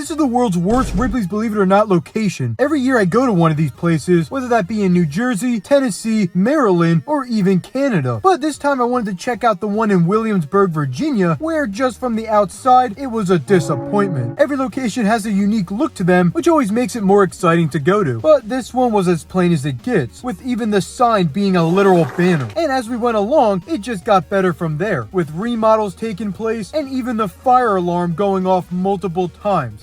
This is the world's worst Ripley's Believe It or Not location. Every year I go to one of these places, whether that be in New Jersey, Tennessee, Maryland, or even Canada. But this time I wanted to check out the one in Williamsburg, Virginia, where just from the outside, it was a disappointment. Every location has a unique look to them, which always makes it more exciting to go to. But this one was as plain as it gets, with even the sign being a literal banner. And as we went along, it just got better from there, with remodels taking place and even the fire alarm going off multiple times.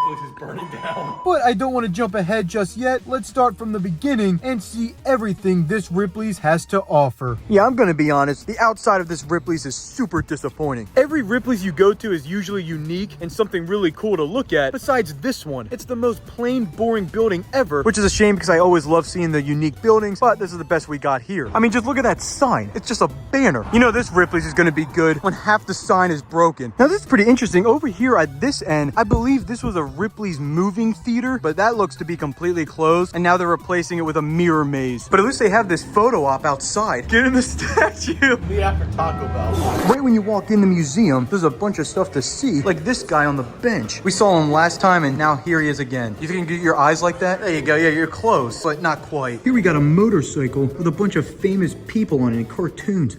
Is burning down. But I don't want to jump ahead just yet. Let's start from the beginning and see everything this Ripley's has to offer. Yeah, I'm gonna be honest. The outside of this Ripley's is super disappointing. Every Ripley's you go to is usually unique and something really cool to look at. Besides this one, it's the most plain, boring building ever, which is a shame because I always love seeing the unique buildings, but this is the best we got here. I mean, just look at that sign. It's just a banner. You know this Ripley's is gonna be good when half the sign is broken. Now this is pretty interesting. Over here at this end, I believe this was a Ripley's moving theater, but that looks to be completely closed, and now they're replacing it with a mirror maze. But at least they have this photo op outside. Get in the statue. Be after Taco Bell. Right when you walk in the museum, there's a bunch of stuff to see, like this guy on the bench. We saw him last time, and now here he is again. You think you can get your eyes like that? There you go. Yeah, you're close, but not quite. Here we got a motorcycle with a bunch of famous people on it in cartoons.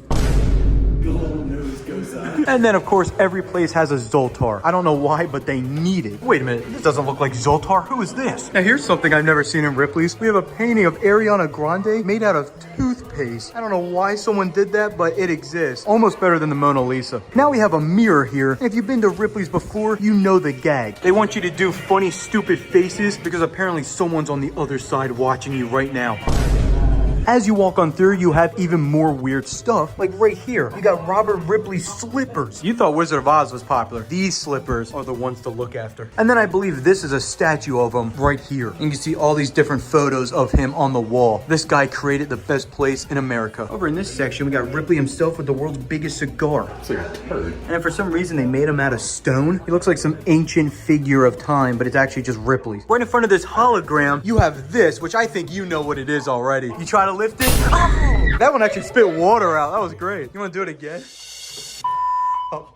And then, of course, every place has a Zoltar. I don't know why, but they need it. Wait a minute, this doesn't look like Zoltar. Who is this? Now, here's something I've never seen in Ripley's. We have a painting of Ariana Grande made out of toothpaste. I don't know why someone did that, but it exists. Almost better than the Mona Lisa. Now we have a mirror here. And if you've been to Ripley's before, you know the gag. They want you to do funny, stupid faces because apparently someone's on the other side watching you right now. As you walk on through, you have even more weird stuff. Like right here, you got Robert Ripley's slippers. You thought Wizard of Oz was popular. These slippers are the ones to look after. And then I believe this is a statue of him right here. You can see all these different photos of him on the wall. This guy created the best place in America. Over in this section, we got Ripley himself with the world's biggest cigar. It's like a turd. And for some reason, they made him out of stone. He looks like some ancient figure of time, but it's actually just Ripley. Right in front of this hologram, you have this, which I think you know what it is already. You try to lift it. Oh! That one actually spit water out. That was great. You want to do it again? Oh.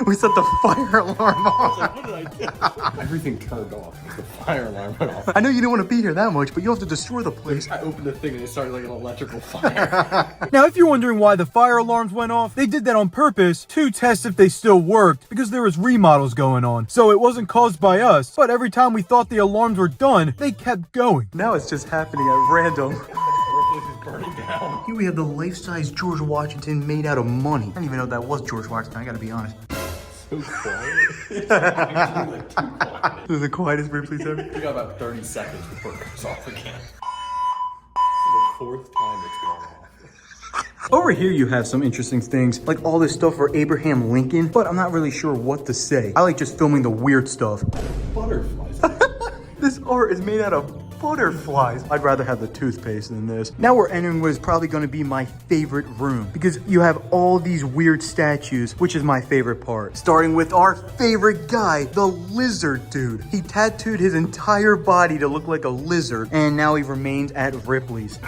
We set the fire alarm off. What did I do? Everything turned off. The fire alarm went off. I know you didn't want to be here that much, but you have to destroy the place. I opened the thing and it started like an electrical fire. Now, if you're wondering why the fire alarms went off, they did that on purpose to test if they still worked because there was remodels going on. So it wasn't caused by us, but every time we thought the alarms were done, they kept going. Now it's just happening at random. Is burning down. Here we have the life-size George Washington made out of money. I didn't even know that was George Washington, I gotta be honest. So quiet. It's actually like too quiet. This is the quietest Ripley's ever. We got about 30 seconds before it goes off again. This is the fourth time it's gone off. Over here you have some interesting things, like all this stuff for Abraham Lincoln, but I'm not really sure what to say. I like just filming the weird stuff. Butterflies. This art is made out of butterflies. I'd rather have the toothpaste than this. Now we're entering what is probably going to be my favorite room because you have all these weird statues, which is my favorite part. Starting with our favorite guy, the lizard dude. He tattooed his entire body to look like a lizard, and now he remains at Ripley's.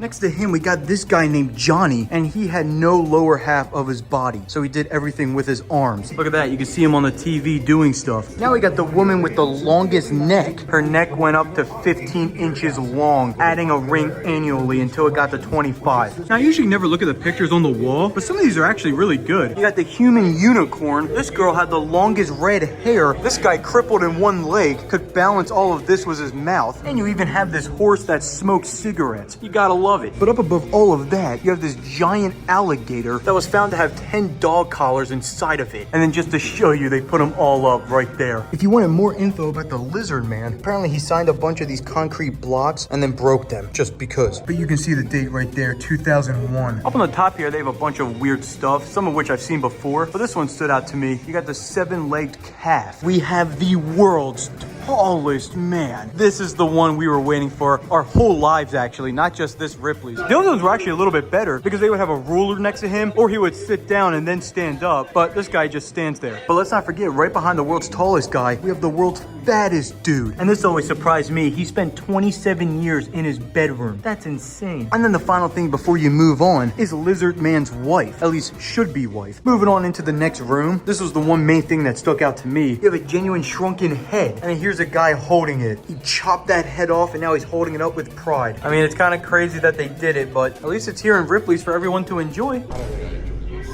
Next to him, we got this guy named Johnny, and he had no lower half of his body, so he did everything with his arms. Look at that, you can see him on the TV doing stuff. Now we got the woman with the longest neck. Her neck went up to 15 inches long, adding a ring annually until it got to 25. Now, I usually never look at the pictures on the wall, but some of these are actually really good. You got the human unicorn. This girl had the longest red hair. This guy crippled in one leg, could balance all of this with his mouth. And you even have this horse that smokes cigarettes. You gotta love it. But up above all of that, you have this giant alligator that was found to have 10 dog collars inside of it. And then just to show you, they put them all up right there. If you wanted more info about the lizard man, apparently he signed a bunch of these concrete blocks and then broke them just because. But you can see the date right there, 2001. Up on the top here, they have a bunch of weird stuff, some of which I've seen before, but this one stood out to me. You got the 7-legged calf. We have the world's tallest man. This is the one we were waiting for our whole lives, actually, not just this Ripley's. The other ones were actually a little bit better because they would have a ruler next to him, or he would sit down and then stand up, but this guy just stands there. But let's not forget, right behind the world's tallest guy, we have the world's fattest dude. And this always surprised me. He spent 27 years in his bedroom. That's insane. And then the final thing before you move on is Lizard Man's wife. At least should be wife. Moving on into the next room. This was the one main thing that stuck out to me. You have a genuine shrunken head. And then here's a guy holding it. He chopped that head off and now he's holding it up with pride. I mean, it's kind of crazy that they did it, but at least it's here in Ripley's for everyone to enjoy.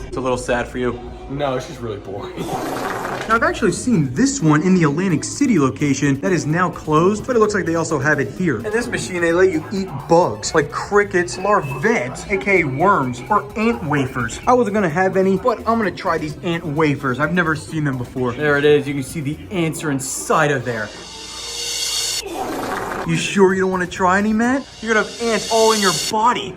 It's a little sad for you. No, it's just really boring. Now, I've actually seen this one in the Atlantic City location that is now closed, but it looks like they also have it here. In this machine, they let you eat bugs, like crickets, larvettes, aka worms, or ant wafers. I wasn't gonna have any, but I'm gonna try these ant wafers. I've never seen them before. There it is. You can see the ants are inside of there. You sure you don't want to try any, Matt? You're gonna have ants all in your body.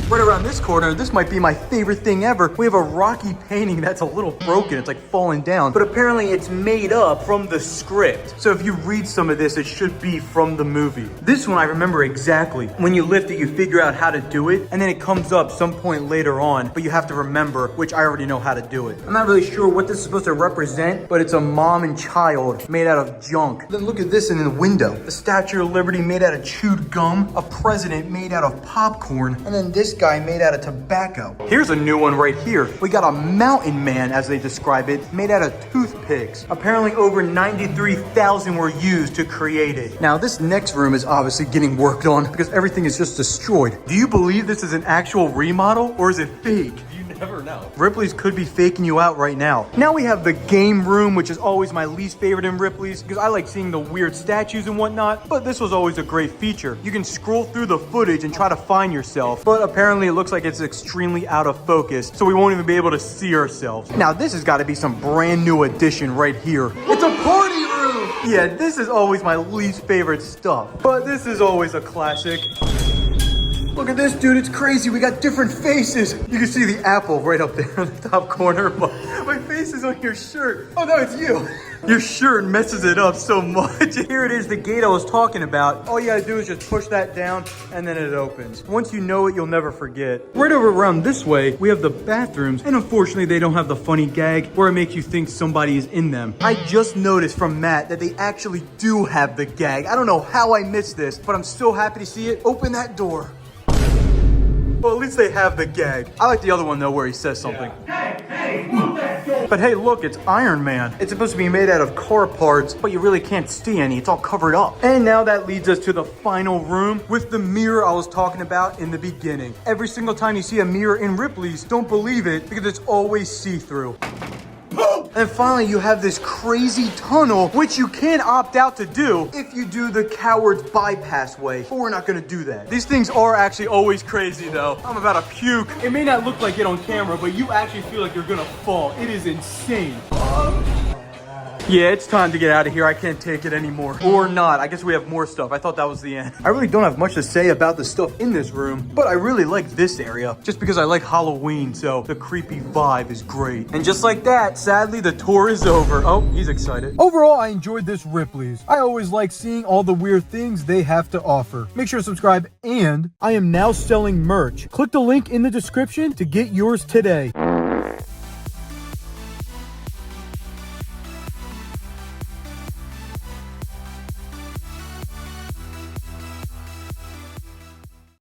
Right around this corner, this might be my favorite thing ever. We have a Rocky painting that's a little broken. It's like falling down, but apparently it's made up from the script. So if you read some of this, it should be from the movie. This one I remember exactly. When you lift it, you figure out how to do it, and then it comes up some point later on, but you have to remember, which I already know how to do it. I'm not really sure what this is supposed to represent, but it's a mom and child made out of junk. Then look at this in the window. The Statue of Liberty made out of chewed gum, a president made out of popcorn, and then this guy made out of tobacco. Here's a new one right here. We got a mountain man, as they describe it, made out of toothpicks. Apparently over 93,000 were used to create it. Now this next room is obviously getting worked on because everything is just destroyed. Do you believe this is an actual remodel or is it fake? Never know. Ripley's could be faking you out right now. Now we have the game room, which is always my least favorite in Ripley's because I like seeing the weird statues and whatnot, but this was always a great feature. You can scroll through the footage and try to find yourself, but apparently it looks like it's extremely out of focus, so we won't even be able to see ourselves. Now this has got to be some brand new addition right here. It's a party room! Yeah, this is always my least favorite stuff, but this is always a classic. Look at this, dude. It's crazy. We got different faces. You can see the apple right up there in the top corner. But my face is on your shirt. Oh, no, it's you. Your shirt messes it up so much. Here it is, the gate I was talking about. All you gotta do is just push that down and then it opens. Once you know it, you'll never forget. Right over around this way, we have the bathrooms. And unfortunately, they don't have the funny gag where it makes you think somebody is in them. I just noticed from Matt that they actually do have the gag. I don't know how I missed this, but I'm so happy to see it. Open that door. Well, at least they have the gag. I like the other one, though, where he says something. Yeah. Hey, move that door. But hey, look, it's Iron Man. It's supposed to be made out of car parts, but you really can't see any. It's all covered up. And now that leads us to the final room with the mirror I was talking about in the beginning. Every single time you see a mirror in Ripley's, don't believe it because it's always see-through. And finally, you have this crazy tunnel, which you can opt out to do if you do the coward's bypass way. But we're not gonna do that. These things are actually always crazy, though. I'm about to puke. It may not look like it on camera, but you actually feel like you're gonna fall. It is insane. Yeah, it's time to get out of here. I can't take it anymore. Or not. I guess we have more stuff. I thought that was the end. I really don't have much to say about the stuff in this room, but I really like this area just because I like Halloween, so the creepy vibe is great. And just like that, sadly, the tour is over. Oh, he's excited. Overall, I enjoyed this Ripley's. I always like seeing all the weird things they have to offer. Make sure to subscribe, and I am now selling merch. Click the link in the description to get yours today.